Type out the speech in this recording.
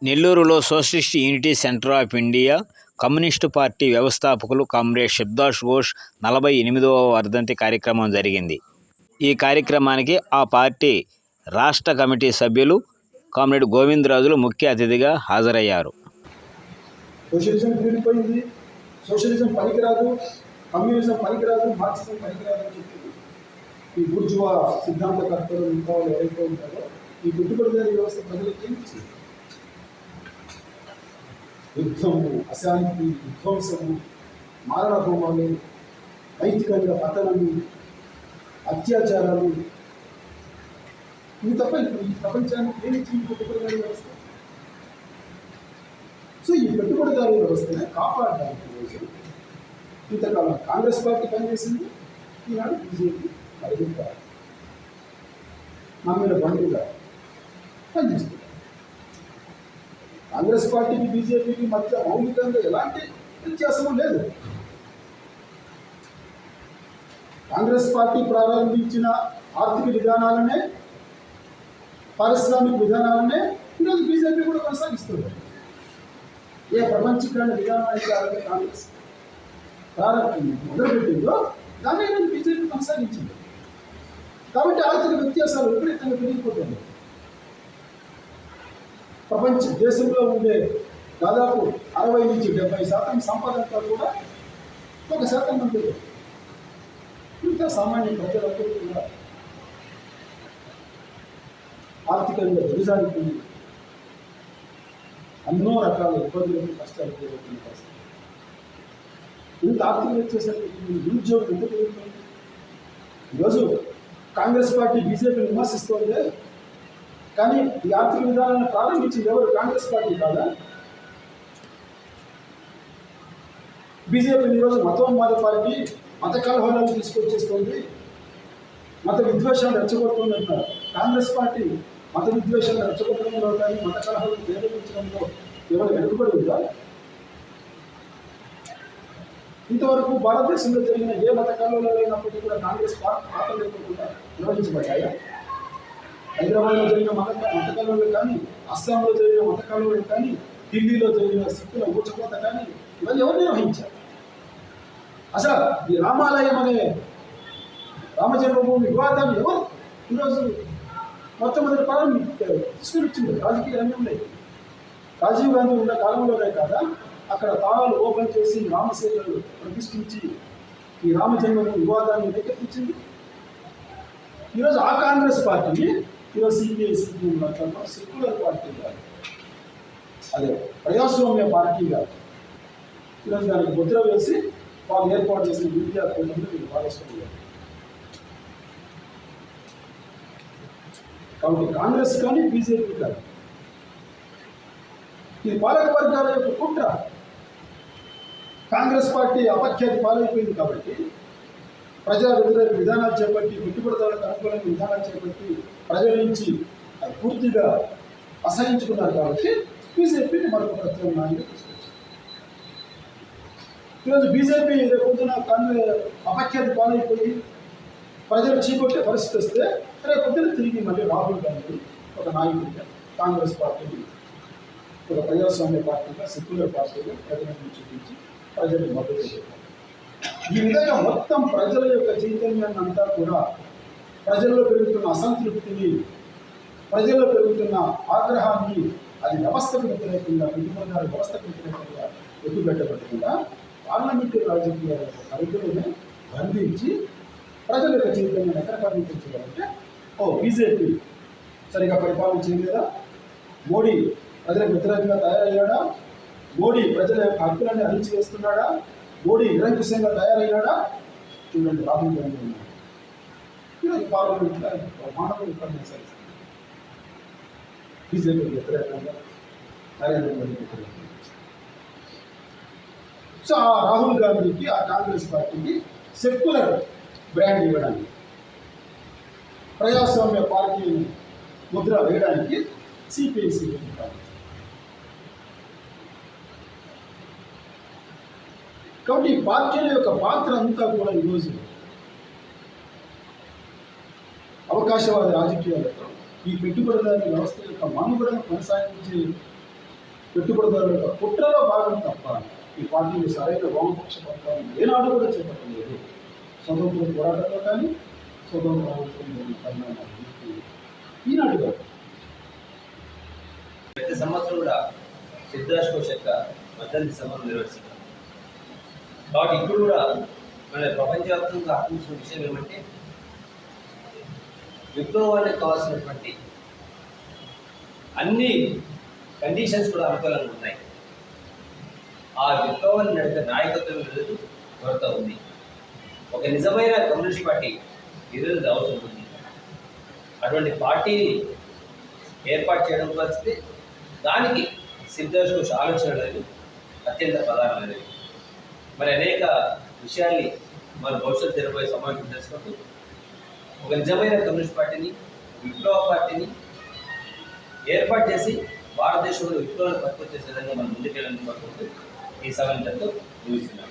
నెల్లూరులో socialist unity centre of India communist party వ్యవస్థాపకులు comrade Subhash Ghosh 48వ వర్ధంతి కార్యక్రమం జరిగింది. ఈ కార్యక్రమానికి ఆ పార్టీ రాష్ట్ర కమిటీ సభ్యులు కామ్రేడ్ గోవిందరాజులు ముఖ్య అతిథిగా హాజరయ్యారు. సోషలిజం కూలిపోయింది, సోషలిజం పనికిరాదు, కమ్యూనిజం పనికిరాదు, మార్క్సిజం పనికిరాదు అని చెప్పి ఈ బూర్జువా సిద్ధాంతకర్తలు ఇంకా ఎవరైతే ఉంటారో ఈ పెట్టుబడిదారీ వ్యవస్థ ప్రజలకు ఏం ఇచ్చింది? యుద్ధము, అశాంతి, విధ్వంసము, మారణ హోమాలు, నైతికంగా పతనము, అత్యాచారాలు, ఇవి తప్ప ఈ ప్రపంచానికి ఏమి ఇచ్చింది పెట్టుబడిదారీ వ్యవస్థ? సో ఈ పెట్టుబడిదారీ వ్యవస్థనే కాపాడడానికి రోజు ఇంతకాలం కాంగ్రెస్ పార్టీ పనిచేసింది, ఈనాడు బీజేపీ మరింత నమ్మిన బంధువుగా పనిచేస్తుంది. కాంగ్రెస్ పార్టీకి బీజేపీకి మధ్య మౌలికంగా ఎలాంటి వ్యత్యాసము లేదు. కాంగ్రెస్ పార్టీ ప్రారంభించిన ఆర్థిక విధానాలనే, పారిశ్రామిక విధానాలనే ఈరోజు బీజేపీ కూడా కొనసాగిస్తుంది. ఏ ప్రపంచీకరణ విధానం అయితే కాంగ్రెస్ మొదలుపెట్టిందో దాన్ని బీజేపీ కొనసాగించింది. కాబట్టి ఆర్థిక వ్యత్యాసాలు విపరీతంగా పెరిగిపోతుంది. ప్రపంచ దేశంలో ఉండే దాదాపు 60 నుంచి 70% సంపద అంతా కూడా 1% మంది ఇంకా సామాన్య ప్రజలందరూ కూడా ఆర్థికంగా దిగజారిపోయి ఎన్నో రకాల ఇబ్బందులకు కష్టాలు ఎదుర్కొన్న పరిస్థితి. ఇంత ఆర్థిక వ్యత్యాసాలు నిరుద్యోగం ఎందుకు ఎదుర్కొంది? ఈరోజు కాంగ్రెస్ పార్టీ బీజేపీని విమర్శిస్తోంది, కానీ ఈ ఆర్థిక విధానాన్ని ప్రారంభించింది ఎవరు? కాంగ్రెస్ పార్టీ కాదా? బీజేపీని ఈరోజు మతోన్మాద పార్టీ మత కలహాలను తీసుకొచ్చేస్తుంది, మత విద్వేషాలు రెచ్చగొడుతుంది అంటారు. కాంగ్రెస్ పార్టీ మత విద్వేషాలు రెచ్చగొట్టడంలో కానీ మత కలహాలను ప్రేరేపించడంలో ఎవరు వెనుకబడి ఉందా? ఇంతవరకు భారతదేశంలో జరిగిన ఏ మత కలహాలు అయినప్పటికీ కూడా కాంగ్రెస్ పాత్ర లేకుండా నిర్వహించబడ్డాయా? హైదరాబాద్లో జరిగిన మత కలహాలు కానీ, అస్సాంలో జరిగిన మత కలహాలు కానీ, ఢిల్లీలో జరిగిన సిక్కుల ఊచకోత కానీ ఇవన్నీ ఎవరు నిర్వహించారు? అసలు ఈ రామాలయం అనే రామజన్మభూమి వివాదాన్ని ఎవరు ఈరోజు మొట్టమొదటి తీసుకునిచ్చింది? రాజకీయ రంగంలో రాజీవ్ గాంధీ ఉన్న కాలంలోనే కాదా అక్కడ తాళాలు ఓపెన్ చేసి రామసేనలు ప్రతిష్ఠించి ఈ రామజన్మభూమి వివాదాన్ని రేకెత్తించింది. ఈరోజు ఆ కాంగ్రెస్ పార్టీని ఈరోజు సిపిఐ సిపిఎం మాట్లాడడం సెక్యులర్ పార్టీగా, అదే ప్రజాస్వామ్య పార్టీగా ఈరోజు దానికి ముద్ర వేసి వాళ్ళు ఏర్పాటు చేసిన మీడియా కూటమిలో వీళ్ళు భాగస్వామ్యం. కాబట్టి కాంగ్రెస్ కానీ బీజేపీ కానీ ఇది పాలక వర్గాల యొక్క కుట్ర. కాంగ్రెస్ పార్టీ అపఖ్యాతి పాలైపోయింది కాబట్టి ప్రజా వ్యతిరేక విధానాలు చేపట్టి, పెట్టుబడిదారులకు అనుకూలమైన విధానాలు చేపట్టి ప్రజల నుంచి అది పూర్తిగా అసహించుకున్నారు. కాబట్టి బీజేపీని మరొక ప్రత్యామ్నాయంగా తీసుకొచ్చారు. ఈరోజు బీజేపీ రేపొద్దున అపఖ్యాతి పాలైపోయి ప్రజలు చీకొట్టే పరిస్థితి వస్తే రేపొద్దున తిరిగి మళ్ళీ రాహుల్ గాంధీ ఒక నాయకుడిగా కాంగ్రెస్ పార్టీని ఒక ప్రజాస్వామ్య పార్టీగా, సెక్యులర్ పార్టీగా ప్రజలను చూపించి ప్రజలకు మద్దతు ఇవ్వాలి. ఈ విధంగా మొత్తం ప్రజల యొక్క చైతన్యాన్ని అంతా కూడా ప్రజల్లో పెరుగుతున్న అసంతృప్తిని, ప్రజల్లో పెరుగుతున్న ఆగ్రహాన్ని అది వ్యవస్థకు వ్యతిరేకంగా, పెట్టుబడిదారు వ్యవస్థకు వ్యతిరేకంగా ఎత్తుపెట్టబడకుండా పార్లమెంటరీ రాజకీయాల పరిధిలోనే బంధించి ప్రజల యొక్క చైతన్యాన్ని ఎక్కడ పరిమితించాలంటే బీజేపీ సరిగా పరిపాలన చేయలేదా? మోడీ ప్రజలకు వ్యతిరేకంగా తయారయ్యాడా? మోడీ ప్రజల యొక్క హక్కులన్నీ అణిచివేస్తున్నాడా? మోడీ నిరంకుశంగా తయారయ్యాడా? చూడండి, రాహుల్ గాంధీ ఉన్నాడు ఈరోజు పార్లమెంట్లో మానవ ఉపన్యాసాలు బీజేపీ వ్యతిరేకంగా, నరేంద్ర మోడీ వ్యతిరేకంగా. సో ఆ రాహుల్ గాంధీకి, ఆ కాంగ్రెస్ పార్టీకి సెక్యులర్ బ్రాండ్ ఇవ్వడానికి, ప్రజాస్వామ్య పార్టీని ముద్ర వేయడానికి సిపిఐ సిపిఎం కాబట్టి ఈ పార్టీల యొక్క పాత్ర అంతా కూడా ఈరోజు అవకాశవాద రాజకీయాలతో ఈ పెట్టుబడిదారీ వ్యవస్థ యొక్క మనుగడను కొనసాగించే పెట్టుబడిదారుల యొక్క కుట్రలో భాగం తప్ప ఈ పార్టీలు సరైన వామపక్ష పథకాలను ఏనాడు కూడా చేపట్టలేదు. స్వతంత్ర పోరాటంలో కానీ స్వతంత్ర పరిణామాలు ఈనాటి కాదు. ప్రతి సంవత్సరం కూడా సిద్ధార్థ్ ఘోష్ యొక్క వర్ధంతి సభను నిర్వహిస్తున్నాం. కాబట్టి ఇప్పుడు కూడా మన ప్రపంచవ్యాప్తంగా ఆత్మించిన విషయం ఏమంటే విప్లవానికి కావాల్సినటువంటి అన్ని కండిషన్స్ కూడా అనుకూలంగా ఉన్నాయి. ఆ విప్లవాన్ని నడిపే నాయకత్వం ఈరోజు కొరత ఉంది. ఒక నిజమైన కమ్యూనిస్ట్ పార్టీ ఈరోజు అవసరం ఉంది. అటువంటి పార్టీని ఏర్పాటు చేయడం పరిస్థితి దానికి సిద్ధార్థ్ ఘోష్ ఆలోచన అనేది అత్యంత ప్రధానమైనది. మరి అనేక విషయాల్ని మన భవిష్యత్తు తెరపోయే సమావేశం తెలుసుకుంటూ ఒక నిజమైన కమ్యూనిస్ట్ పార్టీని విప్లవ పార్టీని ఏర్పాటు చేసి భారతదేశంలో విప్లవాన్ని పట్టుకొచ్చే విధంగా మనం ముందుకెళ్ళాలని కోరుకుంటూ ఈ సభను ముగిస్తున్నాం.